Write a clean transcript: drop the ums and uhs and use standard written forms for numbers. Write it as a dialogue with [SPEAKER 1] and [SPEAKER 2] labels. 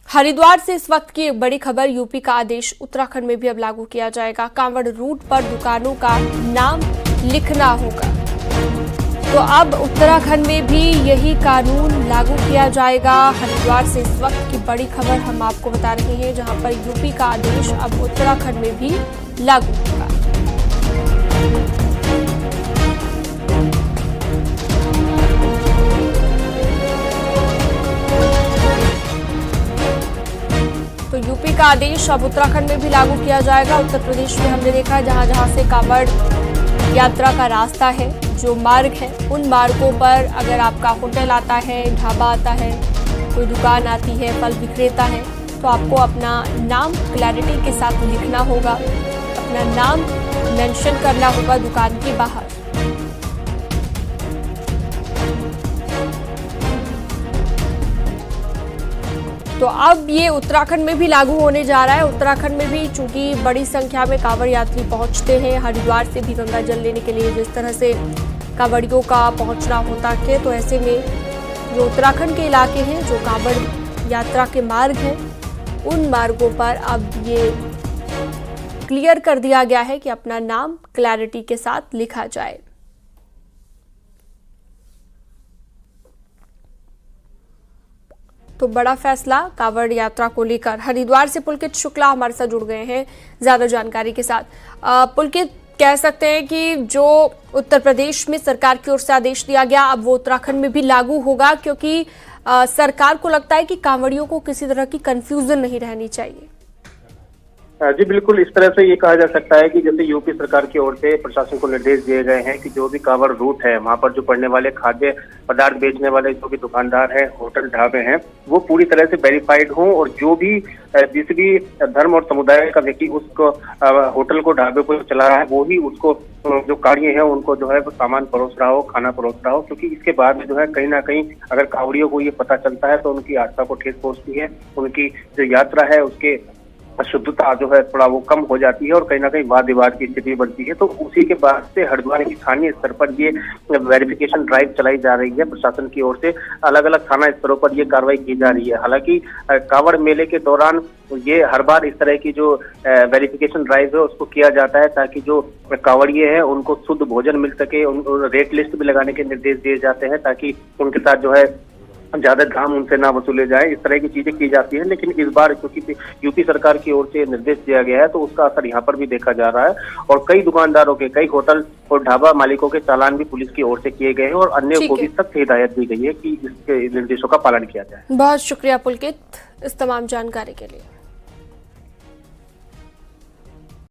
[SPEAKER 1] हरिद्वार से इस वक्त की एक बड़ी खबर। यूपी का आदेश उत्तराखंड में भी अब लागू किया जाएगा। कांवड़ रूट पर दुकानों का नाम लिखना होगा। तो अब उत्तराखंड में भी यही कानून लागू किया जाएगा। हरिद्वार से इस वक्त की बड़ी खबर हम आपको बता रहे हैं, जहां पर यूपी का आदेश अब उत्तराखंड में भी लागू होगा। तो यूपी का आदेश अब उत्तराखंड में भी लागू किया जाएगा। उत्तर प्रदेश में हमने देखा जहां जहां से कांवड़ यात्रा का रास्ता है, जो मार्ग है, उन मार्गों पर अगर आपका होटल आता है, ढाबा आता है, कोई दुकान आती है, फल विक्रेता है, तो आपको अपना नाम क्लैरिटी के साथ लिखना होगा, अपना नाम मेंशन करना होगा दुकान के बाहर। तो अब ये उत्तराखंड में भी लागू होने जा रहा है। उत्तराखंड में भी चूंकि बड़ी संख्या में कांवड़ यात्री पहुंचते हैं हरिद्वार से भी गंगा जल लेने के लिए, जिस तरह से कांवड़ियों का पहुंचना होता है, तो ऐसे में जो उत्तराखंड के इलाके हैं, जो कांवड़ यात्रा के मार्ग हैं, उन मार्गों पर अब ये क्लियर कर दिया गया है कि अपना नाम क्लैरिटी के साथ लिखा जाए। तो बड़ा फैसला कांवड़ यात्रा को लेकर। हरिद्वार से पुलकित शुक्ला हमारे साथ जुड़ गए हैं ज्यादा जानकारी के साथ। पुलकित, कह सकते हैं कि जो उत्तर प्रदेश में सरकार की ओर से आदेश दिया गया, अब वो उत्तराखंड में भी लागू होगा, क्योंकि सरकार को लगता है कि कांवड़ियों को किसी तरह की कंफ्यूजन नहीं रहनी चाहिए।
[SPEAKER 2] जी बिल्कुल, इस तरह से ये कहा जा सकता है कि जैसे यूपी सरकार की ओर से प्रशासन को निर्देश दिए गए हैं कि जो भी कांवड़ रूट है, वहां पर जो पड़ने वाले खाद्य पदार्थ बेचने वाले जो भी दुकानदार हैं, होटल ढाबे हैं, वो पूरी तरह से वेरीफाइड हों, और जो भी जिस भी धर्म और समुदाय का व्यक्ति उसको होटल को, ढाबे को चला रहा है, वो ही उसको जो कांवड़िए हैं उनको जो है वो सामान परोस रहा हो, खाना परोस रहा हो, क्योंकि इसके बाद में जो है कहीं ना कहीं अगर कांवड़ियों को ये पता चलता है तो उनकी आस्था को ठेस पहुंचती है, उनकी जो यात्रा है उसके शुद्धता जो है थोड़ा वो कम हो जाती है, और कहीं ना कहीं वाद विवाद की स्थिति बनती है। तो उसी के बाद से हरिद्वार की स्थानीय स्तर पर ये वेरिफिकेशन ड्राइव चलाई जा रही है। प्रशासन की ओर से अलग अलग थाना स्तरों पर ये कार्रवाई की जा रही है। हालांकि कांवड़ मेले के दौरान ये हर बार इस तरह की जो वेरिफिकेशन ड्राइव है उसको किया जाता है, ताकि जो कांवड़िए हैं उनको शुद्ध भोजन मिल सके। रेट लिस्ट भी लगाने के निर्देश दिए जाते हैं, ताकि उनके साथ जो है ज्यादा दाम उनसे ना वसूले जाए। इस तरह की चीजें की जाती है। लेकिन इस बार क्योंकि यूपी सरकार की ओर से निर्देश दिया गया है, तो उसका असर यहाँ पर भी देखा जा रहा है, और कई दुकानदारों के, कई होटल और ढाबा मालिकों के चालान भी पुलिस की ओर से किए गए हैं, और अन्य को भी सख्त हिदायत दी गई है कि इसके निर्देशों का पालन किया जाए।
[SPEAKER 1] बहुत शुक्रिया पुलकित इस तमाम जानकारी के लिए।